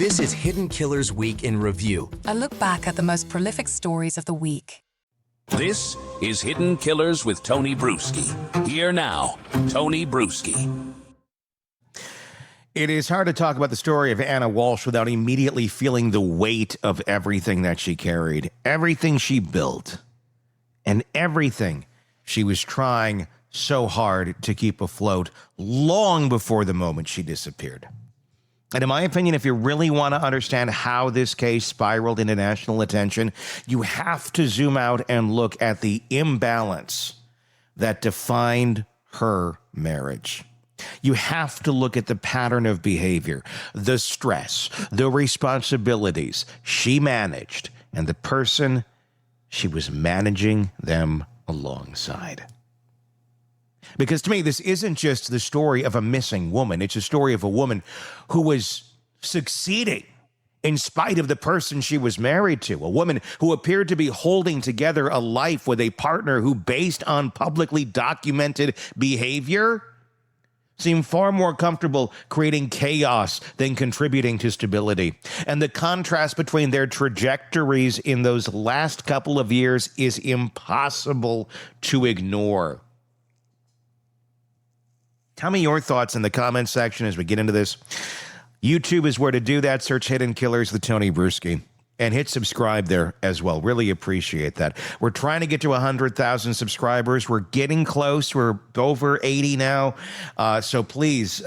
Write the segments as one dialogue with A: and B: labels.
A: This is Hidden Killers Week in Review.
B: A look back at the most prolific stories of the week.
C: This is Hidden Killers with Tony Bruschi. Here now, Tony Bruschi.
D: It is hard to talk about the story of Ana Walshe without immediately feeling the weight of everything that she carried, everything she built, and everything she was trying so hard to keep afloat long before the moment she disappeared. And in my opinion, if you really want to understand how this case spiraled into national attention, you have to zoom out and look at the imbalance that defined her marriage. You have to look at the pattern of behavior, the stress, the responsibilities she managed, and the person she was managing them alongside. Because to me, this isn't just the story of a missing woman. It's a story of a woman who was succeeding in spite of the person she was married to. A woman who appeared to be holding together a life with a partner who, based on publicly documented behavior, seemed far more comfortable creating chaos than contributing to stability. And the contrast between their trajectories in those last couple of years is impossible to ignore. Tell me your thoughts in the comments section as we get into this. YouTube is where to do that. Search Hidden Killers with Tony Bruschi and hit subscribe there as well. Really appreciate that. We're trying to get to 100,000 subscribers. We're getting close. We're over 80 now. So please,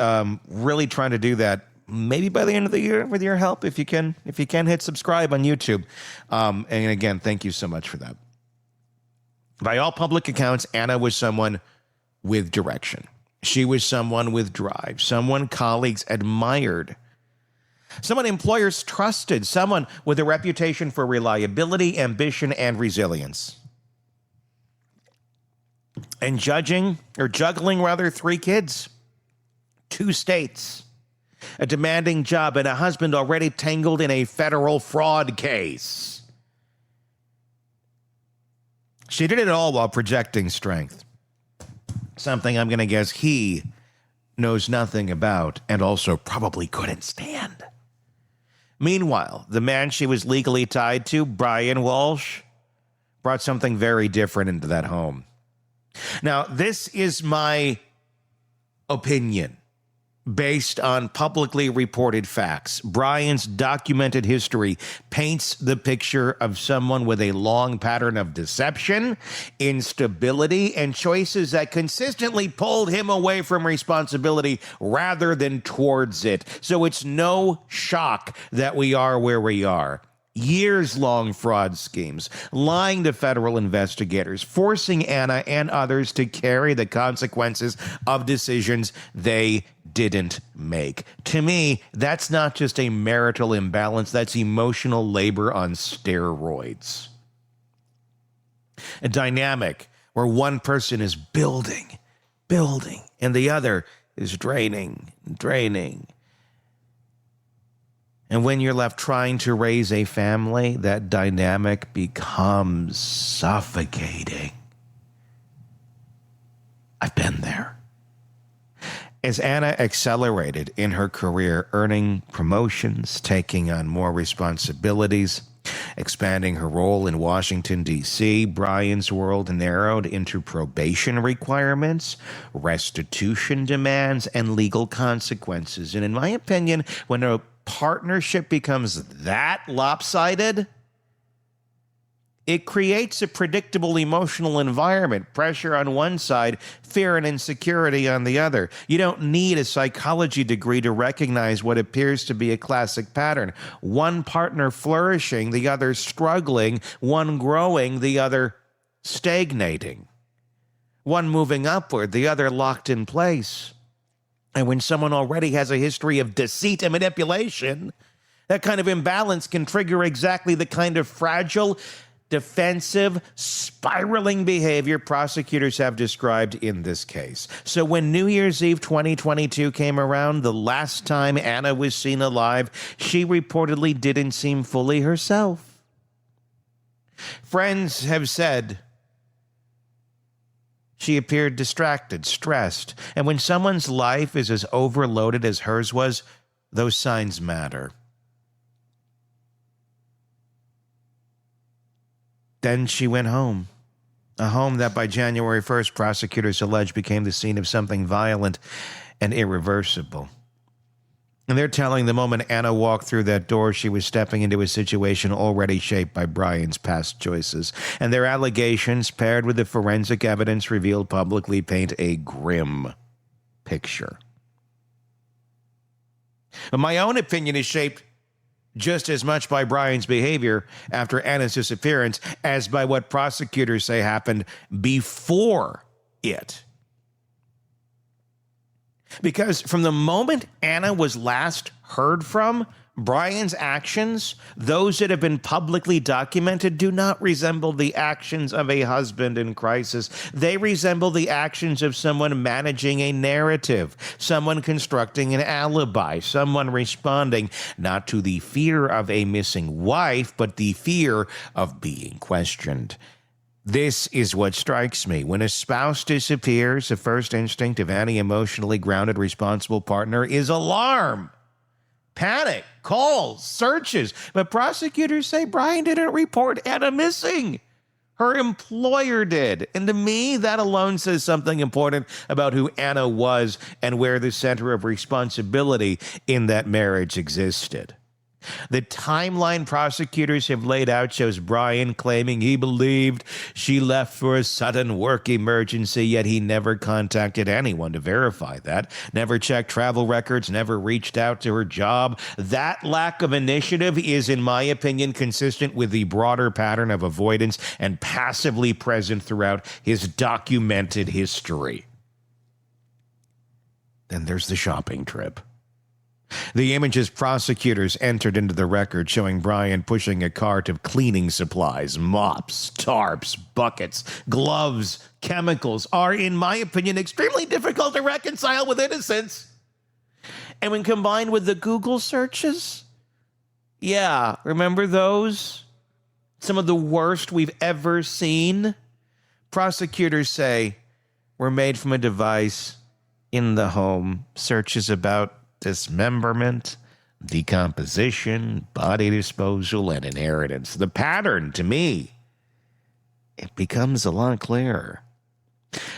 D: really trying to do that. Maybe by the end of the year with your help, if you can hit subscribe on YouTube. And again, thank you so much for that. By all public accounts, Ana was someone with direction. She was someone with drive, someone colleagues admired, someone employers trusted, someone with a reputation for reliability, ambition, and resilience. And juggling 3 kids, 2 states, a demanding job, and a husband already tangled in a federal fraud case. She did it all while projecting strength. Something I'm going to guess he knows nothing about and also probably couldn't stand. Meanwhile, the man she was legally tied to, Brian Walshe, brought something very different into that home. Now, this is my opinion based on publicly reported facts. Brian's documented history paints the picture of someone with a long pattern of deception, instability, and choices that consistently pulled him away from responsibility rather than towards it. So it's no shock that we are where we are. Years-long fraud schemes, lying to federal investigators, forcing Ana and others to carry the consequences of decisions they didn't make. To me, that's not just a marital imbalance, that's emotional labor on steroids. A dynamic where one person is building, and the other is draining. And when you're left trying to raise a family, that dynamic becomes suffocating. I've been there. As Ana accelerated in her career, earning promotions, taking on more responsibilities, expanding her role in Washington, D.C., Brian's world narrowed into probation requirements, restitution demands, and legal consequences. And in my opinion, when a partnership becomes that lopsided, it creates a predictable emotional environment, pressure on one side, fear and insecurity on the other. You don't need a psychology degree to recognize what appears to be a classic pattern. One partner flourishing, the other struggling, one growing, the other stagnating. One moving upward, the other locked in place. And when someone already has a history of deceit and manipulation, that kind of imbalance can trigger exactly the kind of fragile, defensive, spiraling behavior prosecutors have described in this case. So when New Year's Eve 2022 came around, the last time Ana was seen alive, she reportedly didn't seem fully herself. Friends have said she appeared distracted, stressed, and when someone's life is as overloaded as hers was, those signs matter. Then she went home. A home that by January 1st, prosecutors allege became the scene of something violent and irreversible. And they're telling the moment Ana walked through that door, she was stepping into a situation already shaped by Brian's past choices. And their allegations, paired with the forensic evidence revealed publicly, paint a grim picture. But my own opinion is shaped just as much by Brian's behavior after Ana's disappearance as by what prosecutors say happened before it. Because from the moment Ana was last heard from, Brian's actions, those that have been publicly documented, do not resemble the actions of a husband in crisis. They resemble the actions of someone managing a narrative, someone constructing an alibi, someone responding not to the fear of a missing wife, but the fear of being questioned. This is what strikes me. When a spouse disappears, the first instinct of any emotionally grounded, responsible partner is alarm, panic, calls, searches. But prosecutors say Brian didn't report Ana missing. Her employer did. And to me, that alone says something important about who Ana was and where the center of responsibility in that marriage existed. The timeline prosecutors have laid out shows Brian claiming he believed she left for a sudden work emergency, yet he never contacted anyone to verify that, never checked travel records, never reached out to her job. That lack of initiative is, in my opinion, consistent with the broader pattern of avoidance and passively present throughout his documented history. Then there's the shopping trip. The images prosecutors entered into the record showing Brian pushing a cart of cleaning supplies, mops, tarps, buckets, gloves, chemicals are, in my opinion, extremely difficult to reconcile with innocence. And when combined with the Google searches, yeah, remember those? Some of the worst we've ever seen. Prosecutors say were made from a device in the home. Searches about dismemberment, decomposition, body disposal, and inheritance. The pattern, to me, it becomes a lot clearer.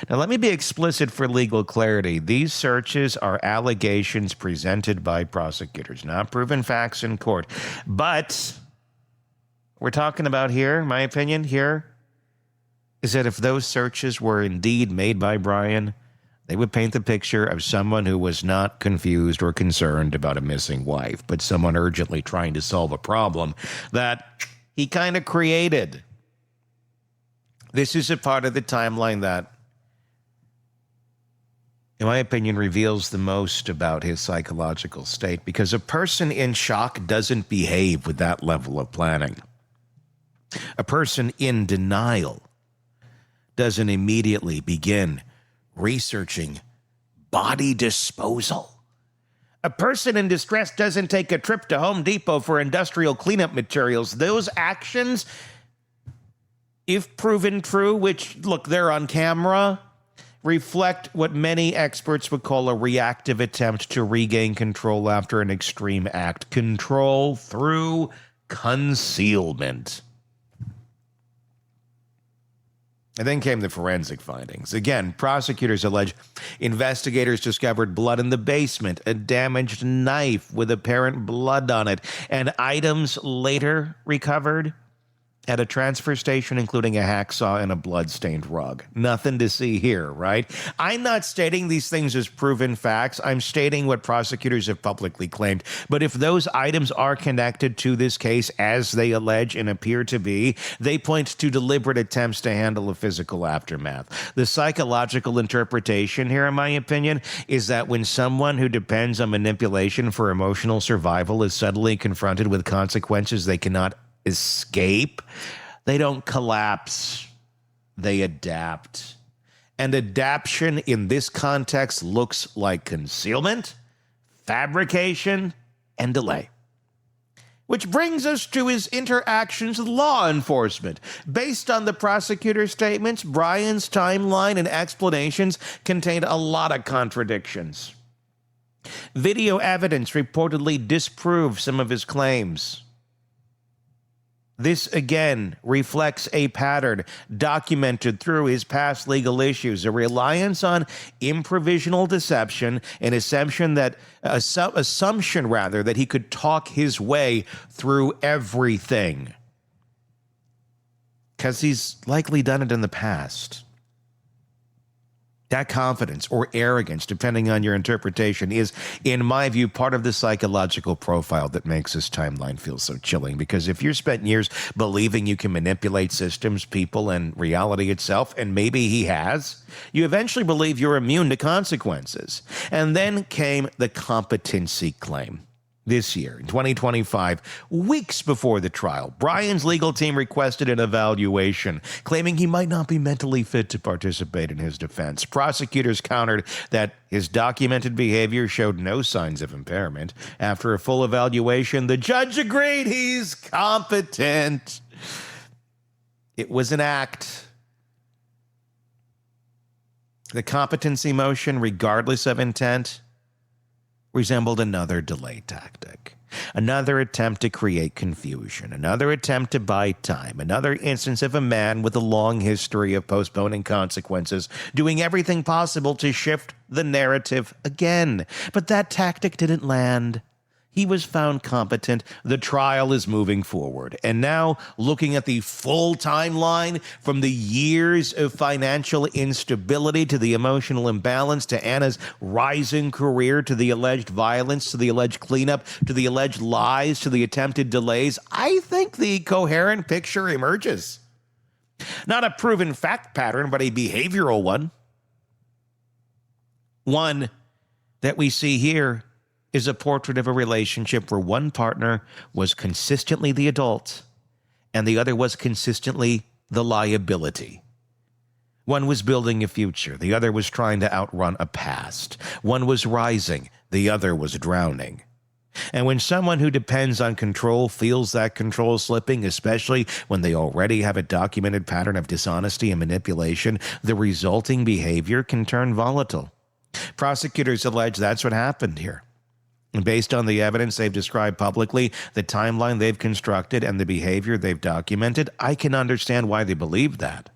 D: Now, let me be explicit for legal clarity. These searches are allegations presented by prosecutors, not proven facts in court. But we're talking about here, my opinion here, is that if those searches were indeed made by Brian, they would paint the picture of someone who was not confused or concerned about a missing wife, but someone urgently trying to solve a problem that he kind of created. This is a part of the timeline that, in my opinion, reveals the most about his psychological state, because a person in shock doesn't behave with that level of planning. A person in denial doesn't immediately begin researching body disposal. A person in distress doesn't take a trip to Home Depot for industrial cleanup materials. Those actions, if proven true, which, look, they're on camera, reflect what many experts would call a reactive attempt to regain control after an extreme act. Control through concealment. And then came the forensic findings. Again, prosecutors allege investigators discovered blood in the basement, a damaged knife with apparent blood on it, and items later recovered at a transfer station, including a hacksaw and a blood-stained rug. Nothing to see here, right? I'm not stating these things as proven facts. I'm stating what prosecutors have publicly claimed. But if those items are connected to this case, as they allege and appear to be, they point to deliberate attempts to handle a physical aftermath. The psychological interpretation here, in my opinion, is that when someone who depends on manipulation for emotional survival is suddenly confronted with consequences they cannot escape, they don't collapse, they adapt. And adaptation in this context looks like concealment, fabrication, and delay. Which brings us to his interactions with law enforcement. Based on the prosecutor's statements, Brian's timeline and explanations contained a lot of contradictions. Video evidence reportedly disproved some of his claims. This again reflects a pattern documented through his past legal issues, a reliance on improvisational deception, an assumption that he could talk his way through everything. Because he's likely done it in the past. That confidence or arrogance, depending on your interpretation, is, in my view, part of the psychological profile that makes this timeline feel so chilling. Because if you've spent years believing you can manipulate systems, people, and reality itself, and maybe he has, you eventually believe you're immune to consequences. And then came the competency claim. This year, in 2025, weeks before the trial, Brian's legal team requested an evaluation, claiming he might not be mentally fit to participate in his defense. Prosecutors countered that his documented behavior showed no signs of impairment. After a full evaluation, the judge agreed he's competent. It was an act. The competency motion, regardless of intent, resembled another delay tactic, another attempt to create confusion, another attempt to buy time, another instance of a man with a long history of postponing consequences, doing everything possible to shift the narrative again. But that tactic didn't land. He was found competent. The trial is moving forward. And now, looking at the full timeline, from the years of financial instability to the emotional imbalance to Anna's rising career to the alleged violence to the alleged cleanup to the alleged lies to the attempted delays, I think the coherent picture emerges. Not a proven fact pattern, but a behavioral one. One that we see here is a portrait of a relationship where one partner was consistently the adult and the other was consistently the liability. One was building a future. The other was trying to outrun a past. One was rising. The other was drowning. And when someone who depends on control feels that control slipping, especially when they already have a documented pattern of dishonesty and manipulation, the resulting behavior can turn volatile. Prosecutors allege that's what happened here. And based on the evidence they've described publicly, the timeline they've constructed, and the behavior they've documented, I can understand why they believe that.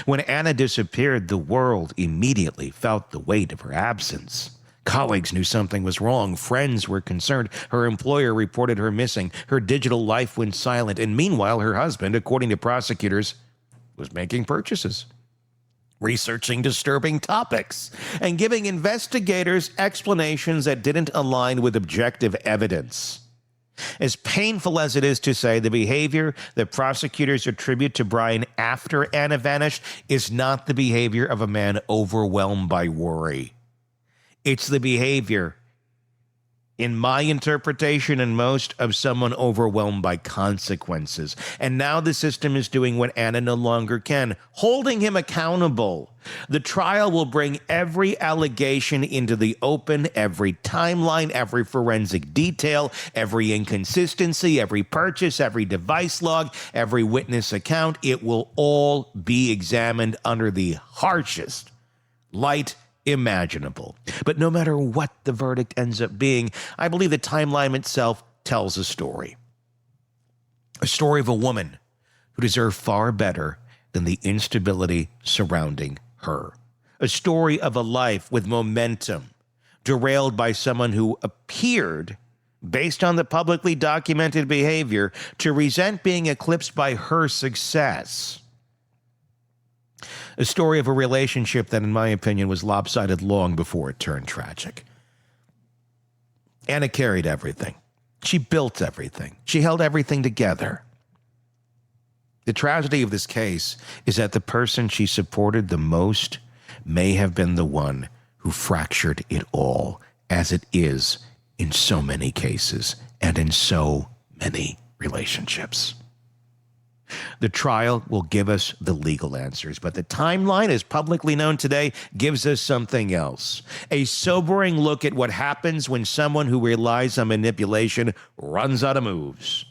D: When Anna disappeared, the world immediately felt the weight of her absence. Colleagues knew something was wrong. Friends were concerned. Her employer reported her missing. Her digital life went silent. And meanwhile, her husband, according to prosecutors, was making purchases, researching disturbing topics, and giving investigators explanations that didn't align with objective evidence. As painful as it is to say, the behavior that prosecutors attribute to Brian after Anna vanished is not the behavior of a man overwhelmed by worry. It's the behavior, in my interpretation and most, of someone overwhelmed by consequences. And now the system is doing what Anna no longer can, holding him accountable. The trial will bring every allegation into the open, every timeline, every forensic detail, every inconsistency, every purchase, every device log, every witness account. It will all be examined under the harshest light imaginable. But no matter what the verdict ends up being, I believe the timeline itself tells a story. A story of a woman who deserved far better than the instability surrounding her. A story of a life with momentum, derailed by someone who appeared, based on the publicly documented behavior, to resent being eclipsed by her success. A story of a relationship that, in my opinion, was lopsided long before it turned tragic. Anna carried everything. She built everything. She held everything together. The tragedy of this case is that the person she supported the most may have been the one who fractured it all, as it is in so many cases and in so many relationships. The trial will give us the legal answers, but the timeline, as publicly known today, gives us something else. A sobering look at what happens when someone who relies on manipulation runs out of moves.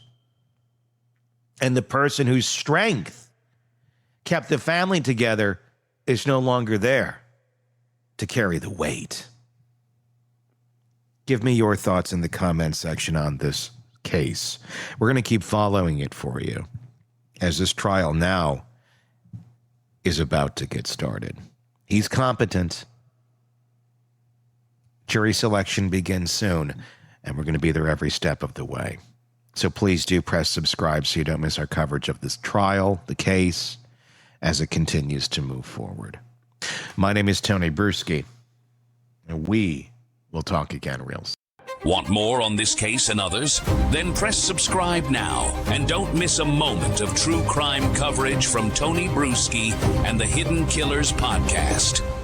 D: And the person whose strength kept the family together is no longer there to carry the weight. Give me your thoughts in the comment section on this case. We're going to keep following it for you as this trial now is about to get started. He's competent. Jury selection begins soon, and we're going to be there every step of the way. So please do press subscribe so you don't miss our coverage of this trial, the case, as it continues to move forward. My name is Tony Bruschi, and we will talk again real soon.
C: Want more on this case and others? Then press subscribe now and don't miss a moment of true crime coverage from Tony Bruschi and the Hidden Killers podcast.